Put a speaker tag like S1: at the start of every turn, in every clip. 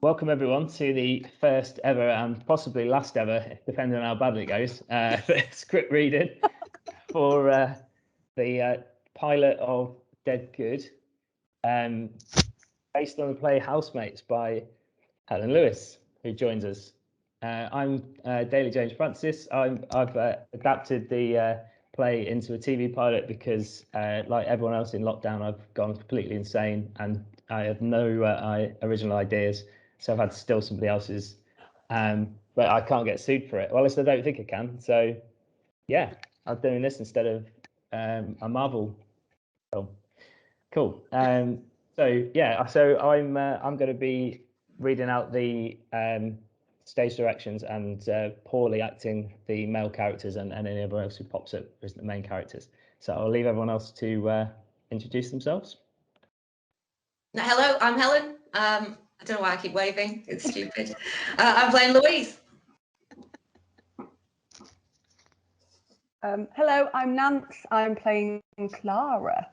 S1: Welcome everyone to the first ever and possibly last ever, depending on how badly it goes, script reading for the pilot of Dead Good, based on the play Housemates by Helen Lewis, who joins us. I'm Daly James Francis. I've adapted the play into a TV pilot because, like everyone else in lockdown, I've gone completely insane and I had no original ideas. So I've had to steal somebody else's, but I can't get sued for it. Well, at least I don't think I can. So yeah, I'm doing this instead of a Marvel film. Cool. So yeah, so I'm going to be reading out the stage directions and poorly acting the male characters and anyone else who pops up as the main characters. So I'll leave everyone else to introduce themselves.
S2: Hello, I'm Helen. I don't know why I keep waving. It's stupid. I'm playing Louise.
S3: Hello, I'm Nance. I'm playing Clara.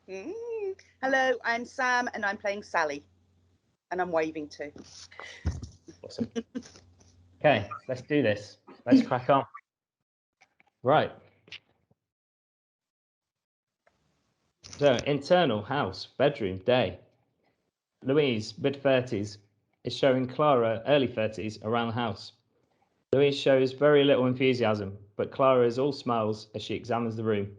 S4: Hello, I'm Sam and I'm playing Sally. And I'm waving too.
S1: Awesome. Okay, let's do this. Let's crack on. Right. So, internal house, bedroom, day. Louise, mid-30s, is showing Clara, early 30s, around the house. Louise shows very little enthusiasm, but Clara is all smiles as she examines the room.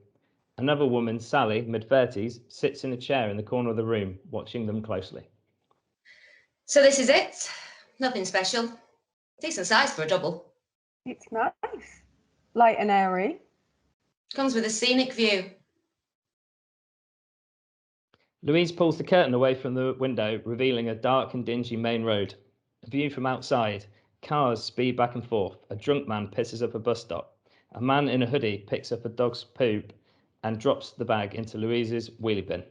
S1: Another woman, Sally, mid-30s, sits in a chair in the corner of the room, watching them closely.
S2: So this is it. Nothing special. Decent size for a double.
S3: It's nice. Light and airy.
S2: Comes with a scenic view.
S1: Louise pulls the curtain away from the window, revealing a dark and dingy main road. A view from outside. Cars speed back and forth. A drunk man pisses up a bus stop. A man in a hoodie picks up a dog's poop and drops the bag into Louise's wheelie bin.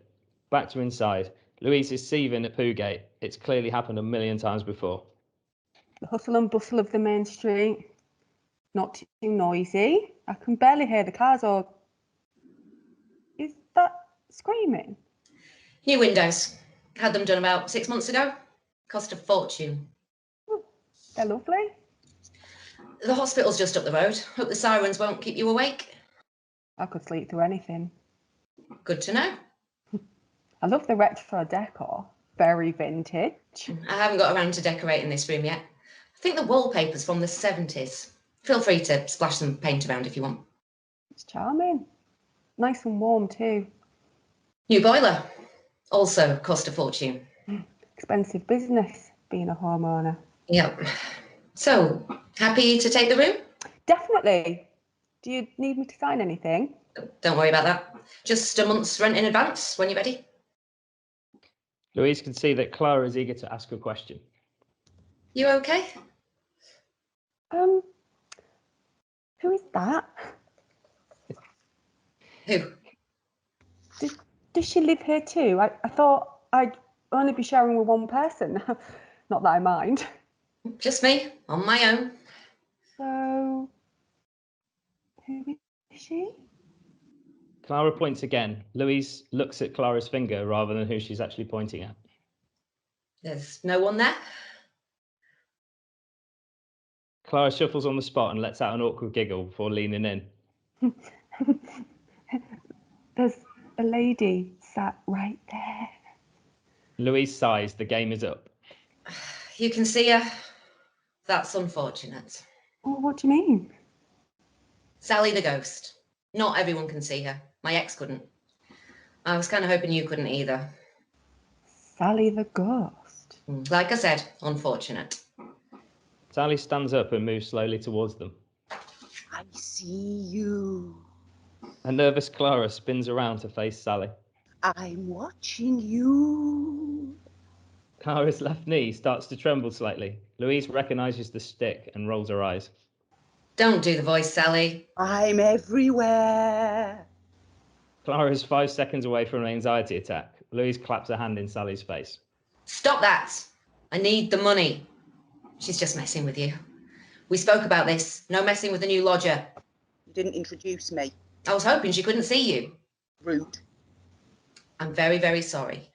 S1: Back to inside. Louise is seething at poo gate. It's clearly happened a million times before.
S3: The hustle and bustle of the main street. Not too noisy. I can barely hear the cars or... Is that screaming?
S2: New windows. Had them done about 6 months ago. Cost a fortune.
S3: They're lovely.
S2: The hospital's just up the road. Hope the sirens won't keep you awake.
S3: I could sleep through anything.
S2: Good to know.
S3: I love the retro decor. Very vintage.
S2: I haven't got around to decorating this room yet. I think the wallpaper's from the 70s. Feel free to splash some paint around if you want.
S3: It's charming. Nice and warm too.
S2: New boiler. Also cost a fortune.
S3: Expensive business, being a homeowner.
S2: Yep. So, happy to take the room?
S3: Definitely. Do you need me to sign anything?
S2: Don't worry about that. Just a month's rent in advance when you're ready.
S1: Louise can see that Clara is eager to ask a question.
S2: You okay?
S3: Who is that?
S2: Who?
S3: Does she live here too? I thought I'd only be sharing with one person. Not that I mind.
S2: Just me, on my own.
S3: So, who is she?
S1: Clara points again. Louise looks at Clara's finger rather than who she's actually pointing at.
S2: There's no one there.
S1: Clara shuffles on the spot and lets out an awkward giggle before leaning in.
S3: There's a lady sat right there.
S1: Louise sighs. The game is up.
S2: You can see her. That's unfortunate.
S3: Oh, what do you mean?
S2: Sally the ghost. Not everyone can see her. My ex couldn't. I was kind of hoping you couldn't either.
S3: Sally the ghost.
S2: Like I said, unfortunate.
S1: Sally stands up and moves slowly towards them.
S4: I see you.
S1: A nervous Clara spins around to face Sally.
S4: I'm watching you.
S1: Clara's left knee starts to tremble slightly. Louise recognises the stick and rolls her eyes.
S2: Don't do the voice, Sally.
S4: I'm everywhere.
S1: Clara is 5 seconds away from an anxiety attack. Louise claps her hand in Sally's face.
S2: Stop that. I need the money. She's just messing with you. We spoke about this. No messing with the new lodger.
S4: You didn't introduce me.
S2: I was hoping she couldn't see you.
S4: Rude.
S2: I'm very, very sorry.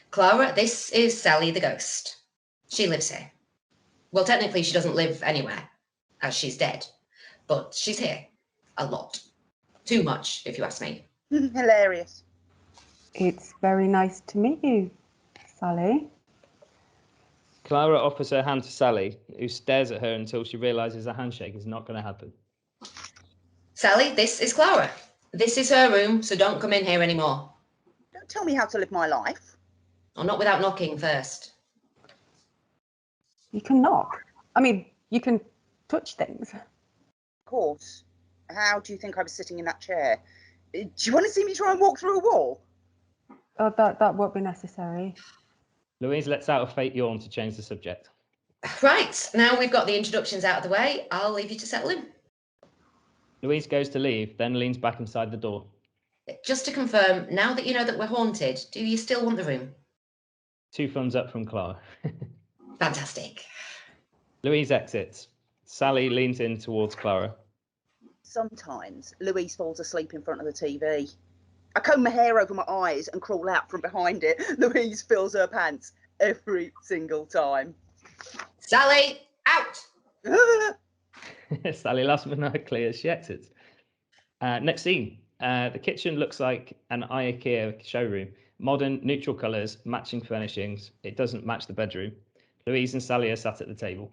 S2: Clara, this is Sally the ghost. She lives here. Well, technically, she doesn't live anywhere, as she's dead. But she's here. A lot. Too much, if you ask me.
S4: Hilarious.
S3: It's very nice to meet you, Sally.
S1: Clara offers her hand to Sally, who stares at her until she realises a handshake is not going to happen.
S2: Sally, this is Clara. This is her room, so don't come in here anymore.
S4: Don't tell me how to live my life.
S2: Or not without knocking first.
S3: You can knock. I mean, you can touch things.
S4: Of course. How do you think I was sitting in that chair? Do you want to see me try and walk through a wall?
S3: Oh, that won't be necessary.
S1: Louise lets out a fake yawn to change the subject.
S2: Right, now we've got the introductions out of the way, I'll leave you to settle in.
S1: Louise goes to leave, then leans back inside the door.
S2: Just to confirm, now that you know that we're haunted, do you still want the room?
S1: 2 thumbs up from Clara.
S2: Fantastic.
S1: Louise exits. Sally leans in towards Clara.
S4: Sometimes Louise falls asleep in front of the TV. I comb my hair over my eyes and crawl out from behind it. Louise fills her pants every single time.
S2: Sally, out!
S1: Sally last maniacally as she exits. Next scene. The kitchen looks like an IKEA showroom. Modern, neutral colours, matching furnishings. It doesn't match the bedroom. Louise and Sally are sat at the table.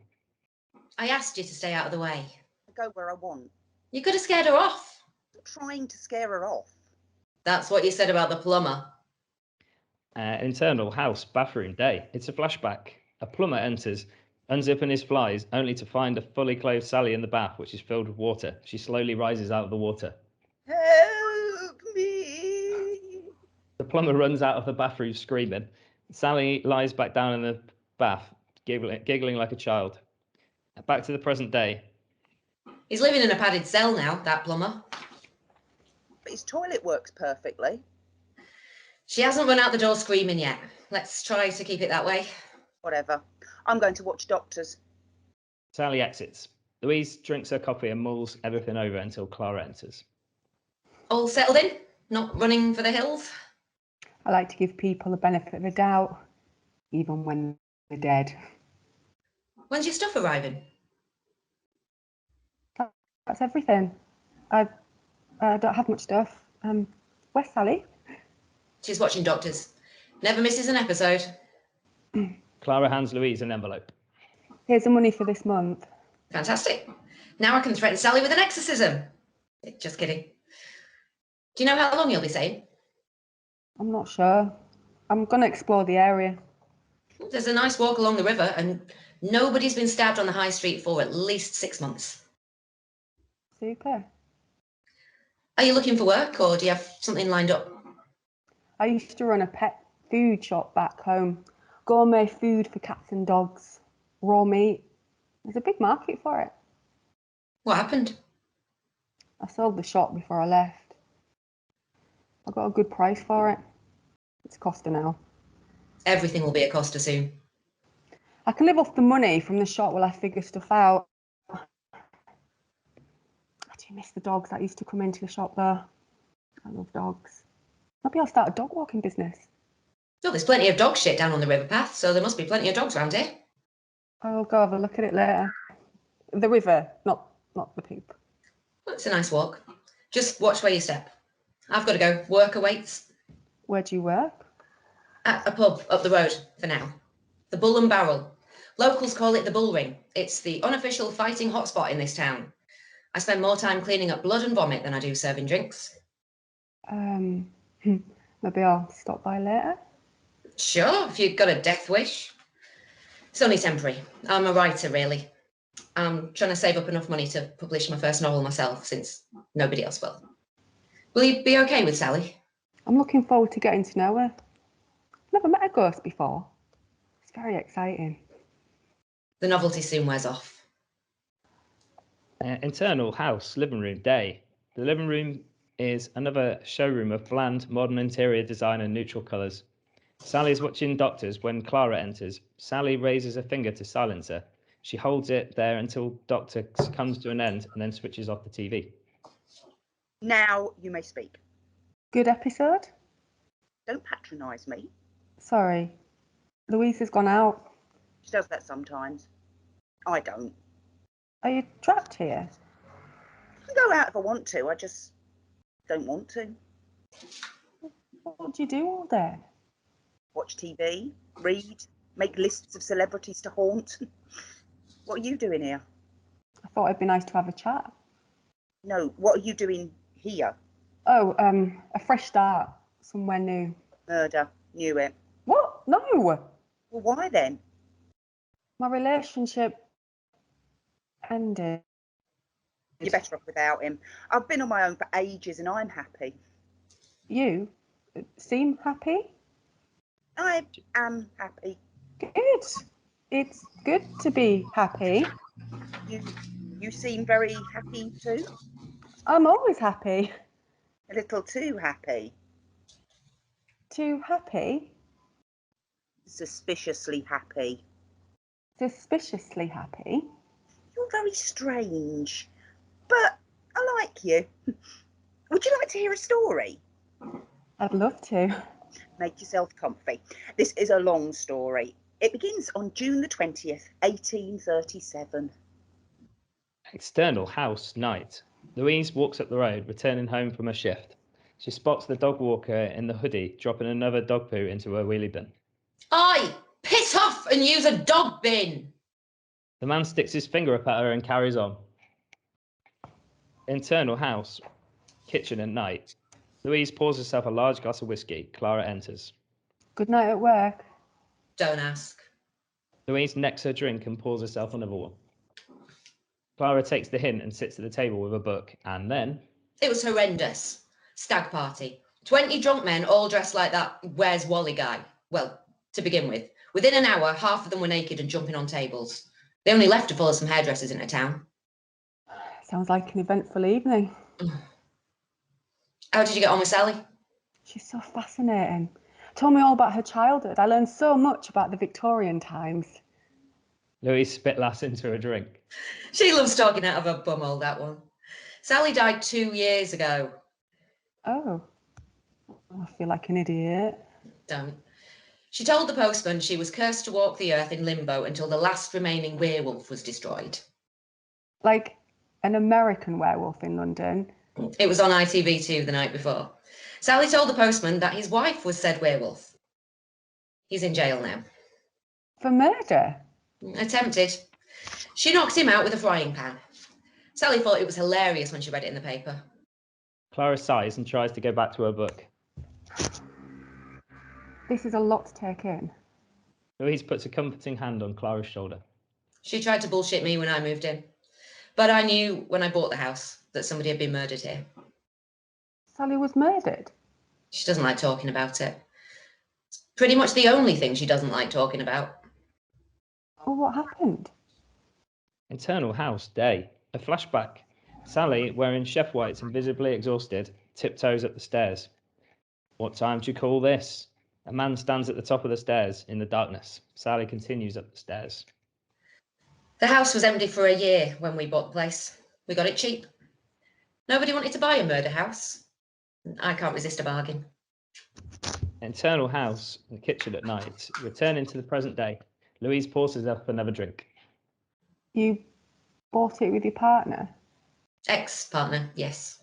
S2: I asked you to stay out of the way.
S4: I go where I want.
S2: You could have scared her off.
S4: I'm trying to scare her off.
S2: That's what you said about the plumber.
S1: Internal house, bathroom, day. It's a flashback. A plumber enters, unzipping his flies, only to find a fully clothed Sally in the bath, which is filled with water. She slowly rises out of the water.
S4: Help me!
S1: The plumber runs out of the bathroom screaming. Sally lies back down in the bath, giggling like a child. Back to the present day.
S2: He's living in a padded cell now, that plumber.
S4: But his toilet works perfectly.
S2: She hasn't run out the door screaming yet. Let's try to keep it that way.
S4: Whatever. I'm going to watch Doctors.
S1: Sally exits. Louise drinks her coffee and mulls everything over until Clara enters.
S2: All settled in? Not running for the hills?
S3: I like to give people the benefit of the doubt, even when they're dead.
S2: When's your stuff arriving?
S3: That's everything. I don't have much stuff. Where's Sally?
S2: She's watching Doctors. Never misses an episode.
S1: Clara hands Louise an envelope.
S3: Here's the money for this month.
S2: Fantastic. Now I can threaten Sally with an exorcism. Just kidding. Do you know how long you'll be staying?
S3: I'm not sure. I'm going to explore the area.
S2: There's a nice walk along the river and nobody's been stabbed on the high street for at least 6 months.
S3: Super.
S2: Are you looking for work or do you have something lined up?
S3: I used to run a pet food shop back home. Gourmet food for cats and dogs. Raw meat. There's a big market for it.
S2: What happened?
S3: I sold the shop before I left. I got a good price for it. It's a coster now.
S2: Everything will be a coster soon.
S3: I can live off the money from the shop while I figure stuff out. I do miss the dogs that used to come into the shop though. I love dogs. Maybe I'll start a dog walking business.
S2: Oh, there's plenty of dog shit down on the river path, so there must be plenty of dogs around here.
S3: I'll go have a look at it later. The river, not the poop.
S2: Well, it's a nice walk. Just watch where you step. I've got to go. Work awaits.
S3: Where do you work?
S2: At a pub up the road for now. The Bull and Barrel. Locals call it the Bull Ring. It's the unofficial fighting hotspot in this town. I spend more time cleaning up blood and vomit than I do serving drinks.
S3: Maybe I'll stop by later.
S2: Sure, if you've got a death wish. It's only temporary. I'm a writer, really. I'm trying to save up enough money to publish my first novel myself, since nobody else will. Will you be okay with Sally?
S3: I'm looking forward to getting to know her. Never met a ghost before. It's very exciting.
S2: The novelty soon wears off.
S1: Internal house, living room, day. The living room is another showroom of bland, modern interior design and neutral colours. Sally is watching Doctors when Clara enters. Sally raises a finger to silence her. She holds it there until Doctor comes to an end and then switches off the TV.
S4: Now you may speak.
S3: Good episode?
S4: Don't patronise me.
S3: Sorry. Louise has gone out.
S4: She does that sometimes. I don't.
S3: Are you trapped here?
S4: I can go out if I want to. I just don't want to.
S3: What do you do all day?
S4: Watch TV, read, make lists of celebrities to haunt. What are you doing here?
S3: I thought it'd be nice to have a chat.
S4: No, what are you doing here?
S3: Oh, a fresh start, somewhere new.
S4: Murder. Knew it.
S3: What? No.
S4: Well, why then?
S3: My relationship ended.
S4: You're better off without him. I've been on my own for ages and I'm happy.
S3: You seem happy?
S4: I am happy.
S3: Good. It's good to be happy.
S4: You seem very happy too.
S3: I'm always happy.
S4: A little too happy.
S3: Too happy?
S4: Suspiciously happy.
S3: Suspiciously happy?
S4: You're very strange, but I like you. Would you like to hear a story?
S3: I'd love to.
S4: Make yourself comfy. This is a long story. It begins on June the 20th, 1837.
S1: External house, night. Louise walks up the road, returning home from her shift. She spots the dog walker in the hoodie dropping another dog poo into her wheelie bin.
S2: Oi! Piss off and use a dog bin!
S1: The man sticks his finger up at her and carries on. Internal house, kitchen at night. Louise pours herself a large glass of whiskey. Clara enters.
S3: Good night at work.
S2: Don't ask.
S1: Louise necks her drink and pours herself another one. Clara takes the hint and sits at the table with a book, and then...
S2: It was horrendous. Stag party. 20 drunk men all dressed like that Where's Wally guy. Well, to begin with. Within an hour, half of them were naked and jumping on tables. They only left to follow some hairdressers into town.
S3: Sounds like an eventful evening.
S2: How did you get on with Sally?
S3: She's so fascinating. Told me all about her childhood. I learned so much about the Victorian times.
S1: Louise spit lass into her drink.
S2: She loves talking out of her bumhole, that one. Sally died 2 years ago.
S3: Oh. I feel like an idiot.
S2: Don't. She told the postman she was cursed to walk the earth in limbo until the last remaining werewolf was destroyed.
S3: Like an American werewolf in London.
S2: It was on ITV2 the night before. Sally told the postman that his wife was said werewolf. He's in jail now.
S3: For murder?
S2: Attempted. She knocked him out with a frying pan. Sally thought it was hilarious when she read it in the paper.
S1: Clara sighs and tries to go back to her book.
S3: This is a lot to take in.
S1: Louise puts a comforting hand on Clara's shoulder.
S2: She tried to bullshit me when I moved in. But I knew when I bought the house that somebody had been murdered here.
S3: Sally was murdered?
S2: She doesn't like talking about it. It's pretty much the only thing she doesn't like talking about.
S3: Well, what happened?
S1: Internal house, day. A flashback. Sally, wearing chef whites and visibly exhausted, tiptoes up the stairs. What time do you call this? A man stands at the top of the stairs in the darkness. Sally continues up the stairs.
S2: The house was empty for a year when we bought the place. We got it cheap. Nobody wanted to buy a murder house. I can't resist a bargain.
S1: Internal house, the kitchen at night. Returning to the present day, Louise pours herself another drink.
S3: You bought it with your partner?
S2: Ex-partner, yes.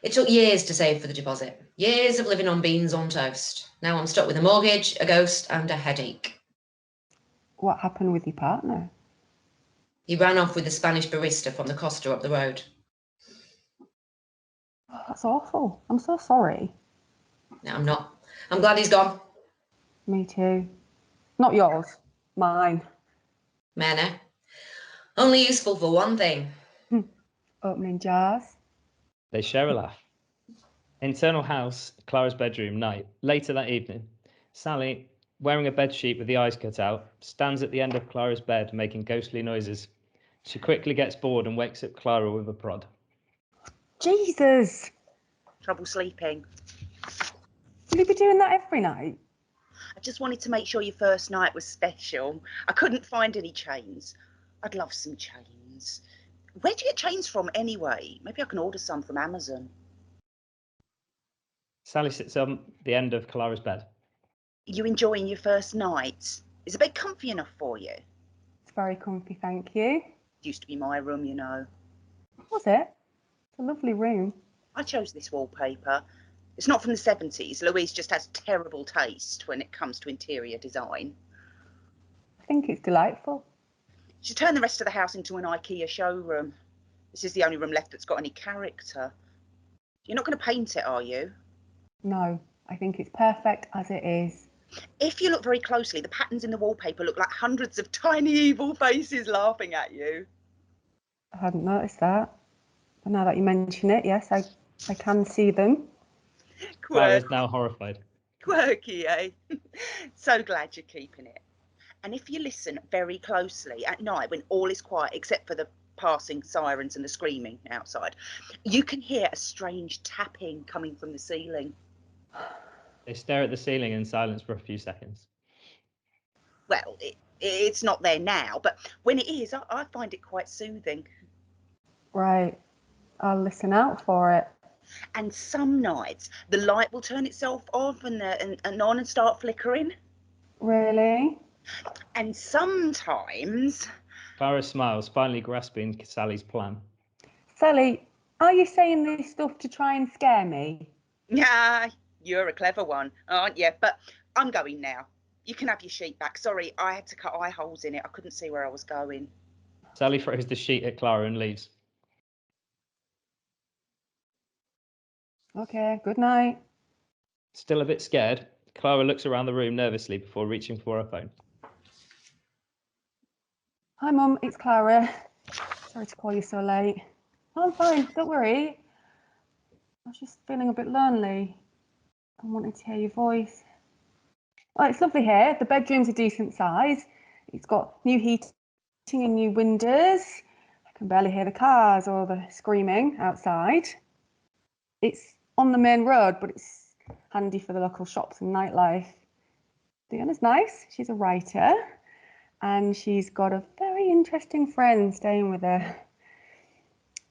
S2: It took years to save for the deposit. Years of living on beans on toast. Now I'm stuck with a mortgage, a ghost, and a headache.
S3: What happened with your partner?
S2: He ran off with the Spanish barista from the Costa up the road.
S3: Oh, that's awful. I'm so sorry.
S2: No, I'm not. I'm glad he's gone.
S3: Me too. Not yours. Mine.
S2: Manner. Only useful for one thing.
S3: Opening jars.
S1: They share a laugh. Internal house, Clara's bedroom, night. Later that evening, Sally, wearing a bedsheet with the eyes cut out, stands at the end of Clara's bed making ghostly noises. She quickly gets bored and wakes up Clara with a prod.
S3: Jesus!
S4: Trouble sleeping.
S3: Will you be doing that every night?
S4: I just wanted to make sure your first night was special. I couldn't find any chains. I'd love some chains. Where do you get chains from anyway? Maybe I can order some from Amazon. Sally
S1: sits on the end of Clara's bed.
S4: You enjoying your first night? Is the bed comfy enough for you?
S3: It's very comfy, thank you.
S4: It used to be my room, you know.
S3: Was it? It's a lovely room.
S4: I chose this wallpaper. It's not from the 70s. Louise just has terrible taste when it comes to interior design.
S3: I think it's delightful.
S4: She turned the rest of the house into an IKEA showroom. This is the only room left that's got any character. You're not going to paint it, are you?
S3: No, I think it's perfect as it is.
S4: If you look very closely, the patterns in the wallpaper look like hundreds of tiny evil faces laughing at you.
S3: I hadn't noticed that. But now that you mention it, yes, I can see them.
S1: Clara's now horrified.
S4: Quirky, eh? So glad you're keeping it. And if you listen very closely at night when all is quiet except for the passing sirens and the screaming outside, you can hear a strange tapping coming from the ceiling.
S1: They stare at the ceiling in silence for a few seconds.
S4: Well, it's not there now, but when it is, I find it quite soothing.
S3: Right, I'll listen out for it.
S4: And some nights the light will turn itself off and on and start flickering.
S3: Really?
S4: And sometimes...
S1: Clara smiles, finally grasping Sally's plan.
S3: Sally, are you saying this stuff to try and scare me?
S4: Yeah, you're a clever one, aren't you? But I'm going now. You can have your sheet back. Sorry, I had to cut eye holes in it. I couldn't see where I was going.
S1: Sally throws the sheet at Clara and leaves.
S3: Okay, good night.
S1: Still a bit scared, Clara looks around the room nervously before reaching for her phone.
S3: Hi, Mum, it's Clara. Sorry to call you so late. Oh, I'm fine, don't worry. I was just feeling a bit lonely. I wanted to hear your voice. Oh, it's lovely here. The bedroom's a decent size. It's got new heating and new windows. I can barely hear the cars or the screaming outside. It's on the main road, but it's handy for the local shops and nightlife. Deanna's nice. She's a writer. And she's got a very interesting friend staying with her.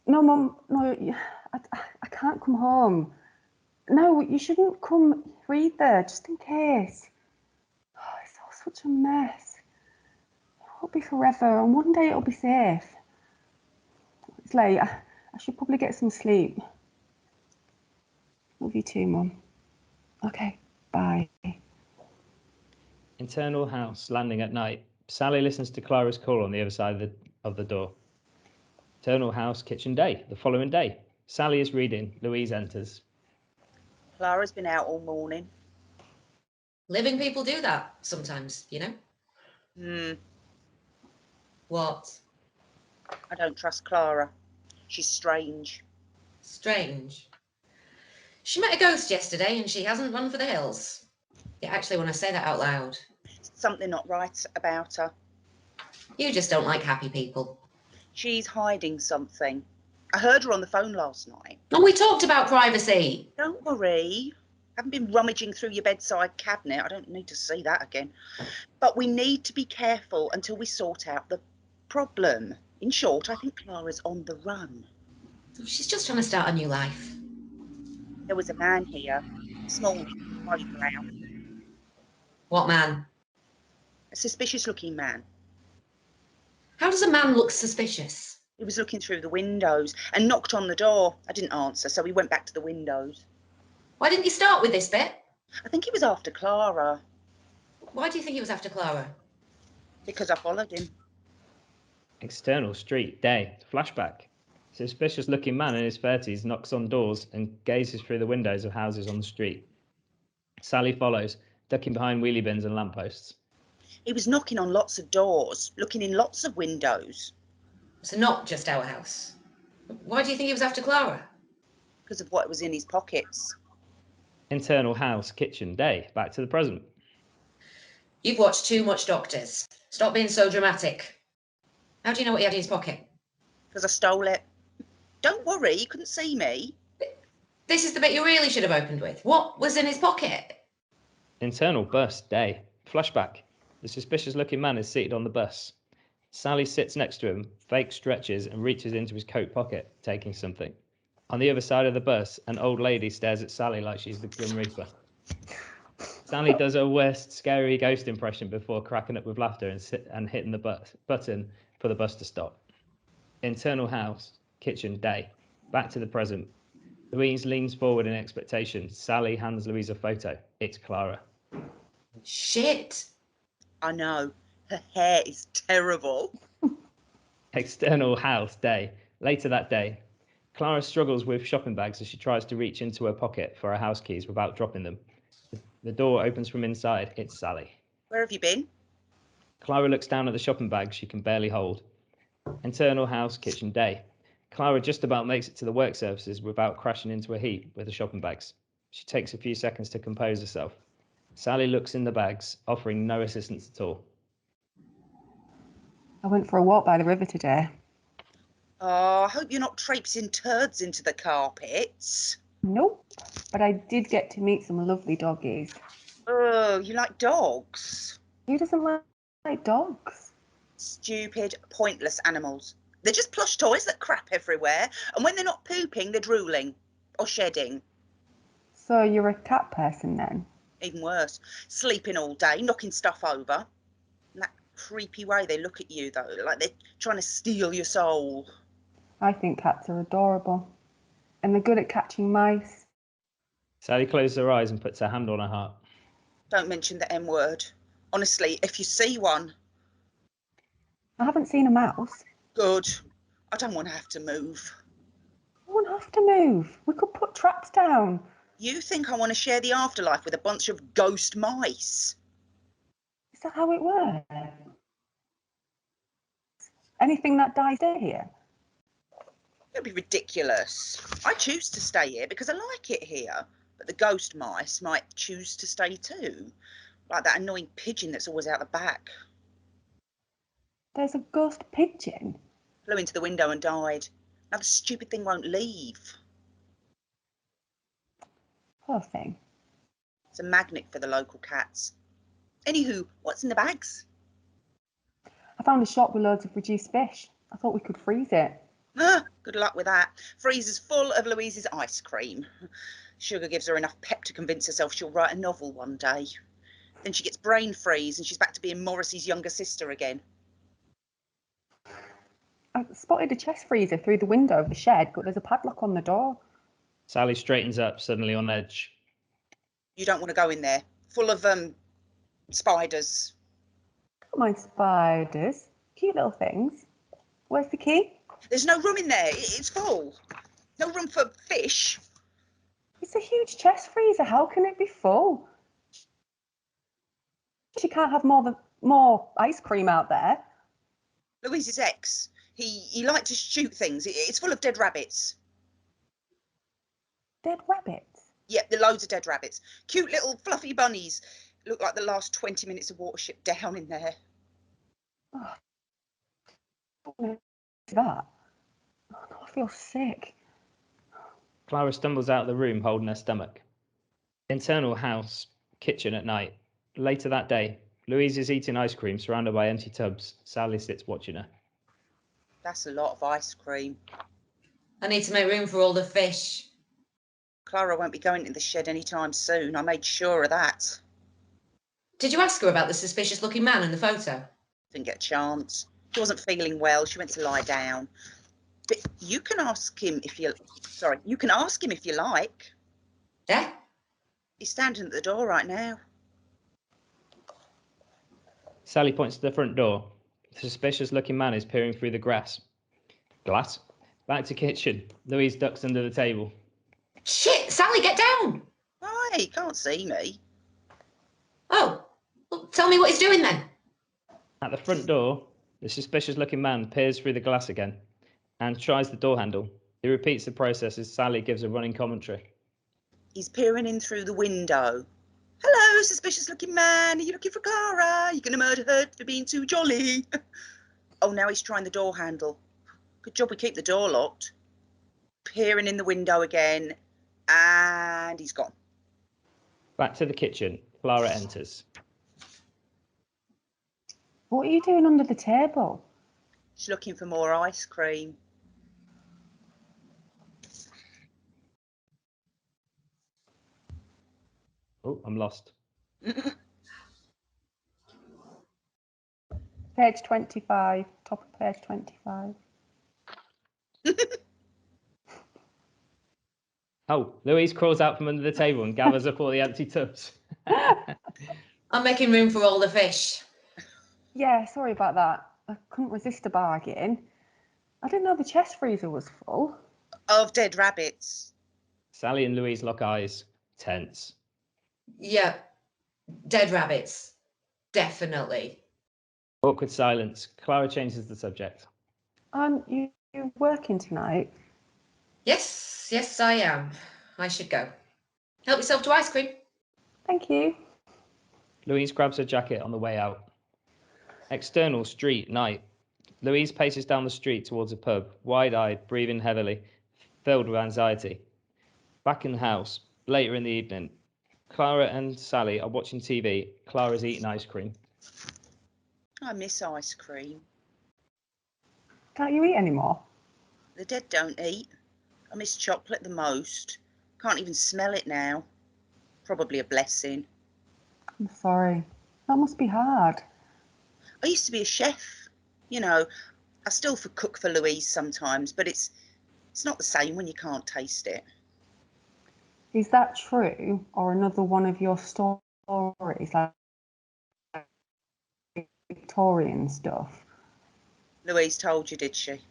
S3: No, Mum, no, I can't come home. No, you shouldn't come either, just in case. Oh, it's all such a mess. It won't be forever, and one day it'll be safe. It's late. I should probably get some sleep. Love you too, Mum. Okay, bye.
S1: Internal house, landing at night. Sally listens to Clara's call on the other side of the door. Internal house, kitchen day. The following day, Sally is reading. Louise enters.
S4: Clara's been out all morning.
S2: Living people do that sometimes, you know? What?
S4: I don't trust Clara. She's strange.
S2: Strange. She met a ghost yesterday and she hasn't run for the hills. You actually want to say that out loud.
S4: Something not right about her.
S2: You just don't like happy people.
S4: She's hiding something. I heard her on the phone last night.
S2: And we talked about privacy.
S4: Don't worry. I haven't been rummaging through your bedside cabinet. I don't need to see that again. But we need to be careful until we sort out the problem. In short, I think Clara's on the run.
S2: She's just trying to start a new life.
S4: There was a man here, small, white brown.
S2: What man?
S4: A suspicious-looking man.
S2: How does a man look suspicious?
S4: He was looking through the windows and knocked on the door. I didn't answer, so we went back to the windows.
S2: Why didn't you start with this bit?
S4: I think he was after Clara.
S2: Why do you think he was after Clara?
S4: Because I followed him.
S1: External street, day. Flashback. Suspicious looking man in his 30s knocks on doors and gazes through the windows of houses on the street. Sally follows, ducking behind wheelie bins and lampposts.
S4: He was knocking on lots of doors, looking in lots of windows.
S2: So not just our house. Why do you think he was after Clara?
S4: Because of what was in his pockets.
S1: Internal house, kitchen, day. Back to the present.
S2: You've watched too much Doctors. Stop being so dramatic. How do you know what he had in his pocket?
S4: Because I stole it. Don't worry, you couldn't see me.
S2: This is the bit you really should have opened with. What was in his pocket?
S1: Internal bus, day. Flashback. The suspicious looking man is seated on the bus. Sally sits next to him, fake stretches and reaches into his coat pocket, taking something. On the other side of the bus, an old lady stares at Sally like she's the Grim Reaper. Sally does her worst scary ghost impression before cracking up with laughter and hitting the button for the bus to stop. Internal house, kitchen, day. Back to the present. Louise leans forward in expectation. Sally hands Louise a photo. It's Clara.
S2: Shit.
S4: I know. Her hair is terrible.
S1: External house, day. Later that day, Clara struggles with shopping bags as she tries to reach into her pocket for her house keys without dropping them. The door opens from inside. It's Sally.
S4: Where have you been?
S1: Clara looks down at the shopping bag she can barely hold. Internal house, kitchen, day. Clara just about makes it to the work surfaces without crashing into a heap with the shopping bags. She takes a few seconds to compose herself. Sally looks in the bags, offering no assistance at all.
S3: I went for a walk by the river today.
S4: Oh, I hope you're not traipsing turds into the carpets.
S3: Nope. But I did get to meet some lovely doggies.
S4: Oh, you like dogs?
S3: Who doesn't like dogs?
S4: Stupid, pointless animals. They're just plush toys that crap everywhere, and when they're not pooping, they're drooling or shedding.
S3: So you're a cat person then?
S4: Even worse, sleeping all day, knocking stuff over. And that creepy way they look at you, though, like they're trying to steal your soul.
S3: I think cats are adorable. And they're good at catching mice.
S1: Sally closes her eyes and puts her hand on her heart.
S4: Don't mention the M word. Honestly, if you see one,
S3: I haven't seen a mouse.
S4: good. I don't want to have to move.
S3: I won't have to move. We could put traps down.
S4: You think I want to share the afterlife with a bunch of ghost mice?
S3: Is that how it works? Anything that dies stay here?
S4: It'd be ridiculous. I choose to stay here because I like it here, but the ghost mice might choose to stay too. Like that annoying pigeon that's always out the back.
S3: There's a ghost pigeon.
S4: Flew into the window and died. Now the stupid thing won't leave.
S3: Poor thing.
S4: It's a magnet for the local cats. Anywho, what's in the bags?
S3: I found a shop with loads of reduced fish. I thought we could freeze it.
S4: Ah, good luck with that. Freezer's full of Louise's ice cream. Sugar gives her enough pep to convince herself she'll write a novel one day. Then she gets brain freeze and she's back to being Morrissey's younger sister again.
S3: I spotted a chest freezer through the window of the shed, but there's a padlock on the door.
S1: Sally straightens up, suddenly on edge.
S4: You don't want to go in there. Full of, spiders.
S3: Don't mind spiders. Cute little things. Where's the key?
S4: There's no room in there. It's full. No room for fish.
S3: It's a huge chest freezer. How can it be full? She can't have more ice cream out there.
S4: Louise's ex. He liked to shoot things. It's full of dead rabbits.
S3: Dead rabbits.
S4: Yep, there are loads of dead rabbits. Cute little fluffy bunnies. Look like the last 20 minutes of Watership Down in there.
S3: Oh, what is that? Oh, no, I feel sick.
S1: Clara stumbles out of the room holding her stomach. Internal house, kitchen at night. Later that day, Louise is eating ice cream surrounded by empty tubs. Sally sits watching her.
S4: That's a lot of ice cream.
S2: I need to make room for all the fish.
S4: Clara won't be going into the shed anytime soon. I made sure of that.
S2: Did you ask her about the suspicious looking man in the photo?
S4: Didn't get a chance. She wasn't feeling well. She went to lie down. But you can ask him if you... Sorry, you can ask him if you like.
S2: Yeah?
S4: He's standing at the door right now.
S1: Sally points to the front door. The suspicious looking man is peering through the glass. Back to kitchen. Louise ducks under the table.
S2: Shit, Sally, get down!
S4: Hi, he can't see me.
S2: Oh, well, tell me what he's doing then.
S1: At the front door, the suspicious looking man peers through the glass again and tries the door handle. He repeats the process as Sally gives a running commentary.
S4: He's peering in through the window. Hello, suspicious looking man. Are you looking for Clara? You're going to murder her for being too jolly. Oh, now he's trying the door handle. Good job we keep the door locked. Peering in the window again. And he's gone.
S1: Back to the kitchen. Clara enters.
S3: What are you doing under the table?
S4: She's looking for more ice cream.
S1: Oh, I'm lost.
S3: Page 25, top of page 25.
S1: Oh, Louise crawls out from under the table and gathers up all the empty tubs.
S2: I'm making room for all the fish.
S3: Yeah, sorry about that. I couldn't resist a bargain. I didn't know the chest freezer was full.
S4: Of dead rabbits.
S1: Sally and Louise lock eyes, tense.
S2: Yeah, dead rabbits. Definitely.
S1: Awkward silence. Clara changes the subject.
S3: You working tonight?
S2: Yes, I am. I should go. Help yourself to ice cream.
S3: Thank you.
S1: Louise grabs her jacket on the way out. External street, night. Louise paces down the street towards a pub, wide-eyed, breathing heavily, filled with anxiety. Back in the house, later in the evening, Clara and Sally are watching TV. Clara's eating ice cream.
S4: I miss ice cream.
S3: Can't you eat anymore?
S4: The dead don't eat. I miss chocolate the most. Can't even smell it now. Probably a blessing.
S3: I'm sorry. That must be hard.
S4: I used to be a chef. You know, I still cook for Louise sometimes, but it's not the same when you can't taste it.
S3: Is that true, or another one of your stories, like Victorian stuff?
S4: Louise told you, did she?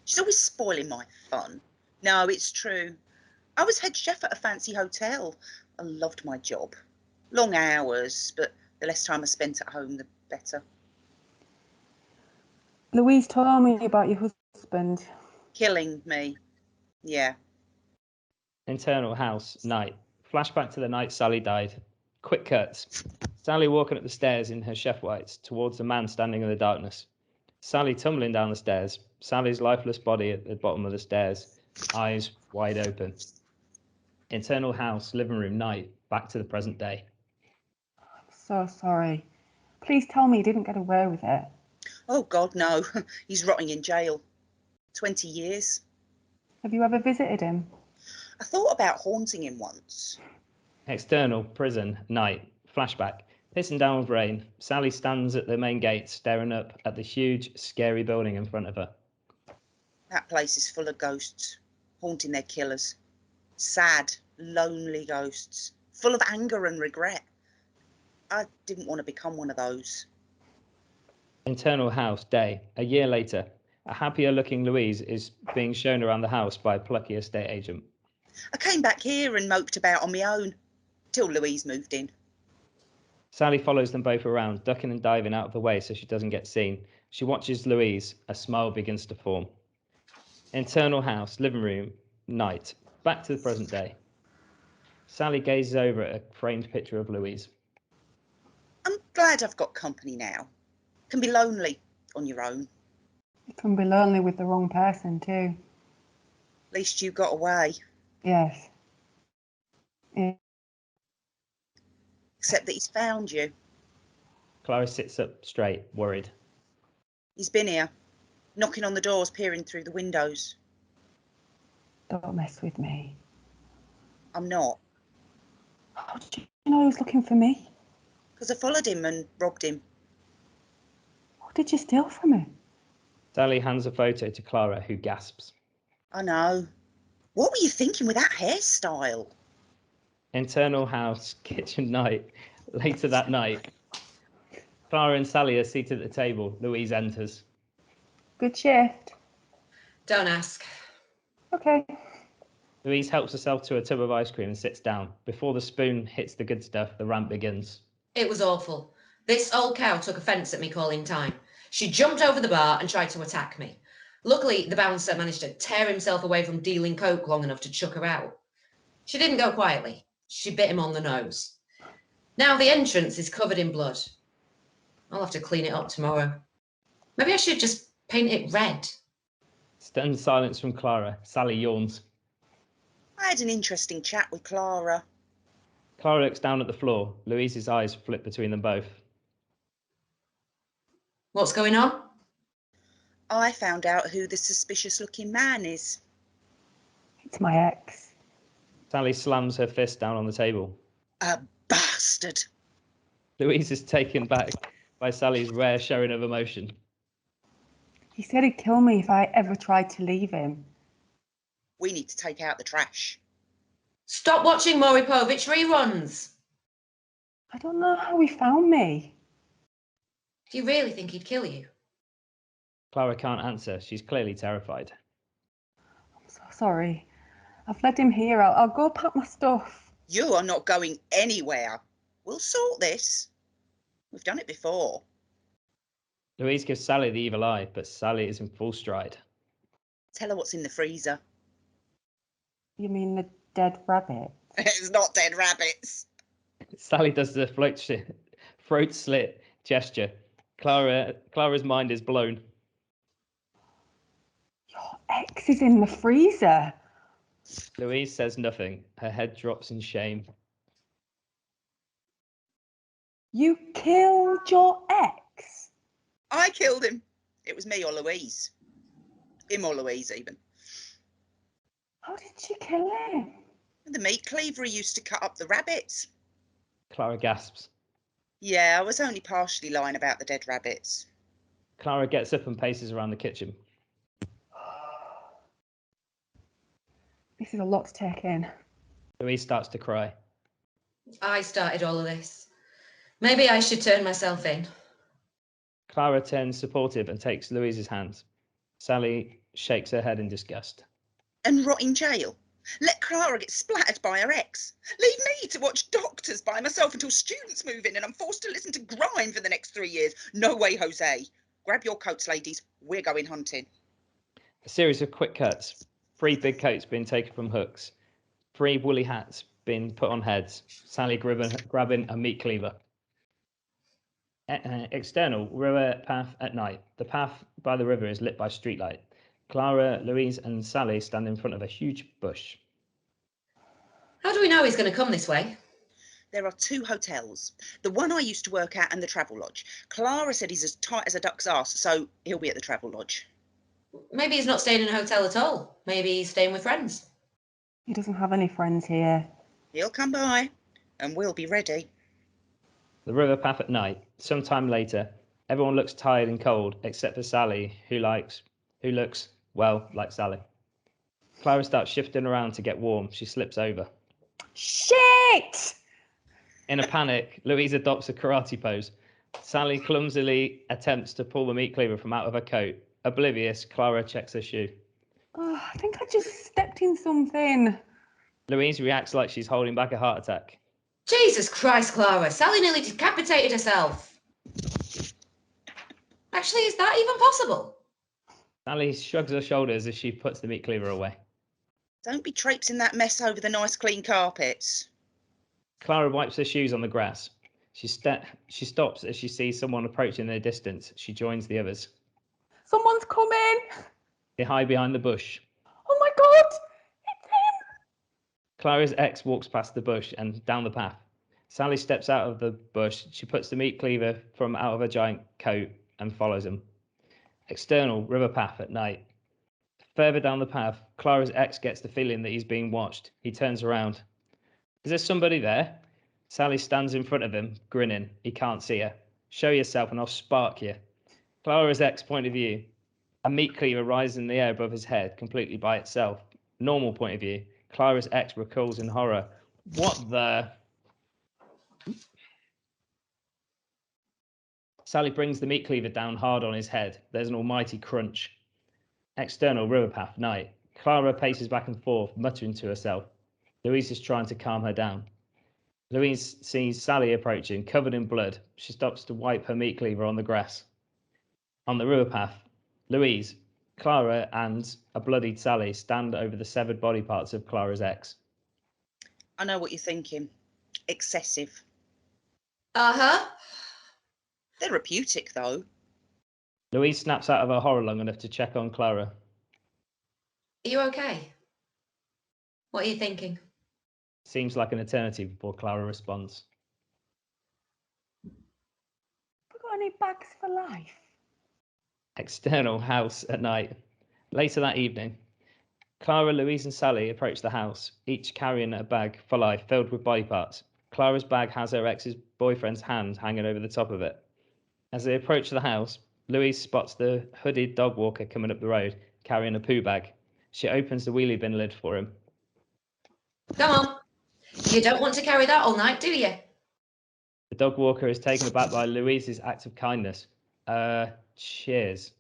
S4: She's always spoiling my fun. No, it's true. I was head chef at a fancy hotel. I loved my job. Long hours, but the less time I spent at home, the better.
S3: Louise told me about your husband.
S4: Killing me. Yeah.
S1: Internal house, night. Flashback to the night Sally died. Quick cuts. Sally walking up the stairs in her chef whites towards the man standing in the darkness. Sally tumbling down the stairs. Sally's lifeless body at the bottom of the stairs, eyes wide open. Internal house, living room, night. Back to the present day.
S3: I'm so sorry. Please tell me he didn't get away with it.
S4: Oh, God, no. He's rotting in jail. 20 years.
S3: Have you ever visited him?
S4: I thought about haunting him once.
S1: External, prison, night. Flashback. Pissing down with rain. Sally stands at the main gate, staring up at the huge, scary building in front of her.
S4: That place is full of ghosts, haunting their killers. Sad, lonely ghosts, full of anger and regret. I didn't want to become one of those.
S1: Internal house, day. A year later, a happier-looking Louise is being shown around the house by a plucky estate agent.
S4: I came back here and moped about on my own, till Louise moved in.
S1: Sally follows them both around, ducking and diving out of the way so she doesn't get seen. She watches Louise. A smile begins to form. Internal house, living room, night. Back to the present day. Sally gazes over at a framed picture of Louise.
S4: I'm glad I've got company now. Can be lonely on your own.
S3: It can be lonely with the wrong person too.
S4: At least you got away.
S3: Yes. Yeah.
S4: Except that he's found you.
S1: Clara sits up straight, worried.
S4: He's been here, knocking on the doors, peering through the windows.
S3: Don't mess with me.
S4: I'm not.
S3: How did you know he was looking for me?
S4: Because I followed him and robbed him.
S3: What did you steal from him?
S1: Sally hands a photo to Clara, who gasps.
S4: I know. What were you thinking with that hairstyle?
S1: Internal house, kitchen night. Later that night, Clara and Sally are seated at the table. Louise enters.
S3: Good shift.
S2: Don't ask.
S3: Okay.
S1: Louise helps herself to a tub of ice cream and sits down. Before the spoon hits the good stuff, the rant begins.
S2: It was awful. This old cow took offence at me calling time. She jumped over the bar and tried to attack me. Luckily, the bouncer managed to tear himself away from dealing coke long enough to chuck her out. She didn't go quietly. She bit him on the nose. Now the entrance is covered in blood. I'll have to clean it up tomorrow. Maybe I should just paint it red.
S1: Stunned silence from Clara. Sally yawns.
S4: I had an interesting chat with Clara.
S1: Clara looks down at the floor. Louise's eyes flip between them both.
S2: What's going on?
S4: I found out who the suspicious-looking man is.
S3: It's my ex.
S1: Sally slams her fist down on the table.
S4: A bastard.
S1: Louise is taken back by Sally's rare showing of emotion.
S3: He said he'd kill me if I ever tried to leave him.
S4: We need to take out the trash.
S2: Stop watching Maury Povich reruns.
S3: I don't know how he found me.
S2: Do you really think he'd kill you?
S1: Clara can't answer. She's clearly terrified.
S3: I'm so sorry. I've led him here. I'll go pack my stuff.
S4: You are not going anywhere. We'll sort this. We've done it before.
S1: Louise gives Sally the evil eye, but Sally is in full stride.
S4: Tell her what's in the freezer.
S3: You mean the dead rabbit?
S4: It's not dead rabbits.
S1: Sally does the throat slit gesture. Clara's mind is blown.
S3: Your ex is in the freezer.
S1: Louise says nothing. Her head drops in shame.
S3: You killed your ex?
S4: I killed him. It was me or Louise. Him or Louise, even.
S3: How did you kill him?
S4: The meat cleaver he used to cut up the rabbits.
S1: Clara gasps.
S4: Yeah, I was only partially lying about the dead rabbits.
S1: Clara gets up and paces around the kitchen.
S3: This is a lot to take in.
S1: Louise starts to cry.
S2: I started all of this. Maybe I should turn myself in.
S1: Clara turns supportive and takes Louise's hand. Sally shakes her head in disgust.
S4: And rot in jail. Let Clara get splattered by her ex. Leave me to watch doctors by myself until students move in and I'm forced to listen to grime for the next 3 years. No way, Jose. Grab your coats, ladies. We're going hunting.
S1: A series of quick cuts. 3 big coats being taken from hooks. 3 woolly hats being put on heads. Sally grabbing a meat cleaver. External river path at night. The path by the river is lit by streetlight. Clara, Louise and Sally stand in front of a huge bush.
S2: How do we know he's going to come this way?
S4: There are 2 hotels. The one I used to work at and the Travel Lodge. Clara said he's as tight as a duck's arse, so he'll be at the Travel Lodge.
S2: Maybe he's not staying in a hotel at all. Maybe he's staying with friends.
S3: He doesn't have any friends here.
S4: He'll come by and we'll be ready.
S1: The river path at night. Sometime later, everyone looks tired and cold except for Sally, who looks, well, like Sally. Clara starts shifting around to get warm. She slips over.
S3: Shit!
S1: In a panic, Louise adopts a karate pose. Sally clumsily attempts to pull the meat cleaver from out of her coat. Oblivious, Clara checks her shoe.
S3: Oh, I think I just stepped in something.
S1: Louise reacts like she's holding back a heart attack.
S2: Jesus Christ, Clara. Sally nearly decapitated herself. Actually, is that even possible?
S1: Sally shrugs her shoulders as she puts the meat cleaver away.
S4: Don't be traipsing that mess over the nice clean carpets.
S1: Clara wipes her shoes on the grass. She stops as she sees someone approaching in the distance. She joins the others.
S3: Someone's coming.
S1: They hide behind the bush.
S3: Oh my God, it's him.
S1: Clara's ex walks past the bush and down the path. Sally steps out of the bush. She puts the meat cleaver from out of her giant coat and follows him. External river path at night. Further down the path, Clara's ex gets the feeling that he's being watched. He turns around. Is there somebody there? Sally stands in front of him, grinning. He can't see her. Show yourself and I'll spark you. Clara's ex point of view. A meat cleaver rises in the air above his head, completely by itself. Normal point of view. Clara's ex recoils in horror. What the? Sally brings the meat cleaver down hard on his head. There's an almighty crunch. External river path, night. Clara paces back and forth, muttering to herself. Louise is trying to calm her down. Louise sees Sally approaching, covered in blood. She stops to wipe her meat cleaver on the grass. On the river path, Louise, Clara and a bloodied Sally stand over the severed body parts of Clara's ex.
S4: I know what you're thinking. Excessive.
S2: Uh-huh.
S4: Therapeutic, though.
S1: Louise snaps out of her horror long enough to check on Clara.
S2: Are you okay? What are you thinking?
S1: Seems like an eternity before Clara responds.
S3: Have we got any bags for life?
S1: External house at night. Later that evening, Clara, Louise and Sally approach the house, each carrying a bag for life filled with body parts. Clara's bag has her ex's boyfriend's hand hanging over the top of it. As they approach the house, Louise spots the hooded dog walker coming up the road, carrying a poo bag. She opens the wheelie bin lid for him.
S2: Come on. You don't want to carry that all night, do you?
S1: The dog walker is taken aback by Louise's act of kindness. Cheers.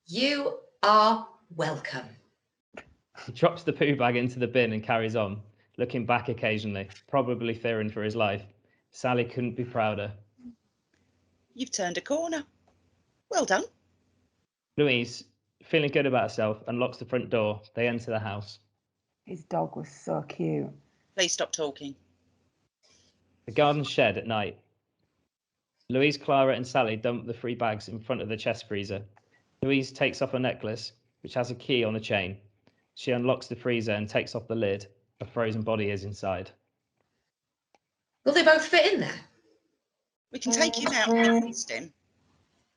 S2: You are welcome.
S1: He drops the poo bag into the bin and carries on, looking back occasionally, probably fearing for his life. Sally couldn't be prouder.
S4: You've turned a corner. Well done.
S1: Louise, feeling good about herself, unlocks the front door. They enter the house.
S3: His dog was so cute.
S4: Please stop talking.
S1: The garden shed at night. Louise, Clara and Sally dump the 3 bags in front of the chest freezer. Louise takes off a necklace, which has a key on the chain. She unlocks the freezer and takes off the lid. A frozen body is inside.
S2: Will they both fit in there?
S4: We can take him out and feast him.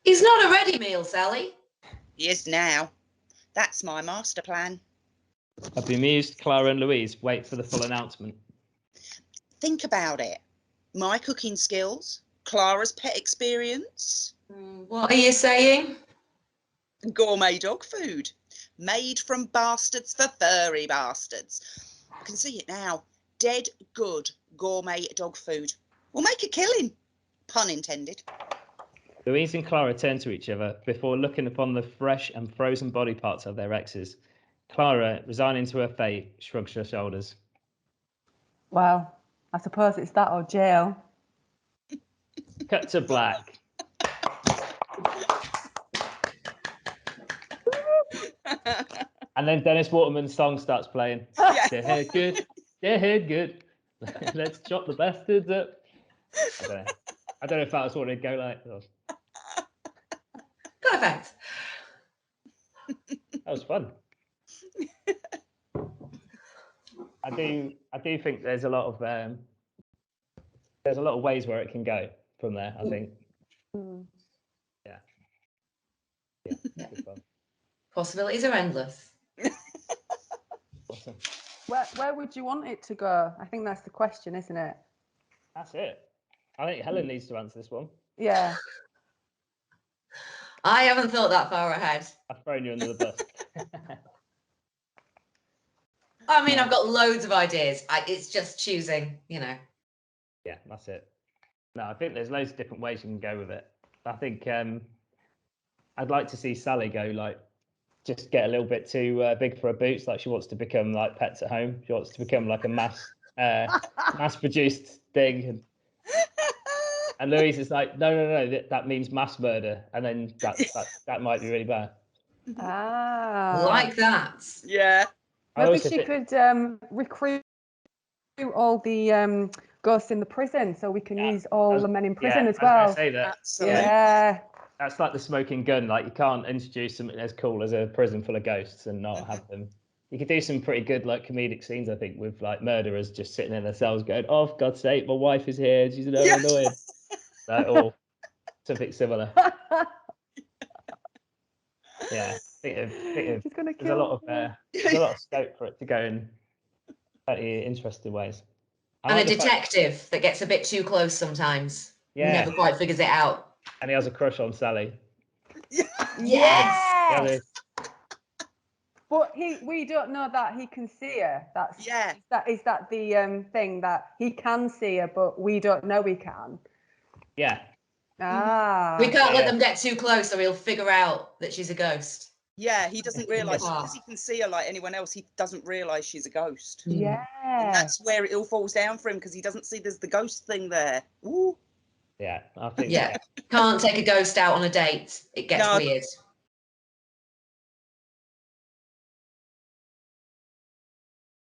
S2: He's not a ready meal, Sally.
S4: He is now. That's my master plan.
S1: A bemused Clara and Louise wait for the full announcement.
S4: Think about it. My cooking skills, Clara's pet experience,
S2: What are you saying?
S4: gourmet dog food, made from bastards for furry bastards. I can see it now. Dead good gourmet dog food. We'll make a killing. Pun intended.
S1: Louise and Clara turn to each other before looking upon the fresh and frozen body parts of their exes. Clara, resigning to her fate, shrugs her shoulders.
S3: Well, I suppose it's that or jail.
S1: Cut to black. And then Dennis Waterman's song starts playing.
S4: Yeah.
S1: They're good. They're good. Let's chop the bastards up. I don't know if that was what it'd go like.
S2: Perfect.
S1: That was fun. I do think there's a lot of ways where it can go from there. I think. Yeah. Good fun.
S2: Possibilities are endless.
S1: Awesome.
S3: Where would you want it to go? I think that's the question, isn't it?
S1: That's it. I think Helen needs to answer this one.
S3: Yeah.
S2: I haven't thought that far ahead.
S1: I've thrown you under the bus.
S2: I mean, I've got loads of ideas. It's just choosing,
S1: Yeah, that's it. No, I think there's loads of different ways you can go with it. I think I'd like to see Sally go like just get a little bit too big for her boots. Like she wants to become like Pets at Home. She wants to become like a mass produced thing. And Louise is like, no, that means mass murder, and then that might be really bad.
S3: Ah.
S2: like that.
S4: Yeah.
S3: Maybe she could recruit all the ghosts in the prison, so we can use all the men in prison as well.
S1: I was gonna say that.
S4: Absolutely.
S3: Yeah.
S1: That's like the smoking gun. Like you can't introduce something as cool as a prison full of ghosts and not have them. You could do some pretty good like comedic scenes, I think, with like murderers just sitting in their cells going, "Oh, for God's sake, my wife is here. She's annoying." Or something similar. Yeah, there's a lot of scope for it to go in pretty interesting ways.
S2: And a detective that gets a bit too close sometimes.
S1: Yeah.
S2: Never quite figures it out.
S1: And he has a crush on Sally.
S3: Yes. But we don't know that he can see her. Is that the thing that he can see her, but we don't know he can.
S1: Yeah.
S3: Ah.
S2: We can't let them get too close, or he'll figure out that she's a ghost.
S4: Yeah, he doesn't realise because he can see her like anyone else. He doesn't realise she's a ghost.
S3: Yeah.
S4: And that's where it all falls down for him because he doesn't see there's the ghost thing there. Ooh.
S1: Yeah, I think.
S2: Yeah. Can't take a ghost out on a date. It gets weird.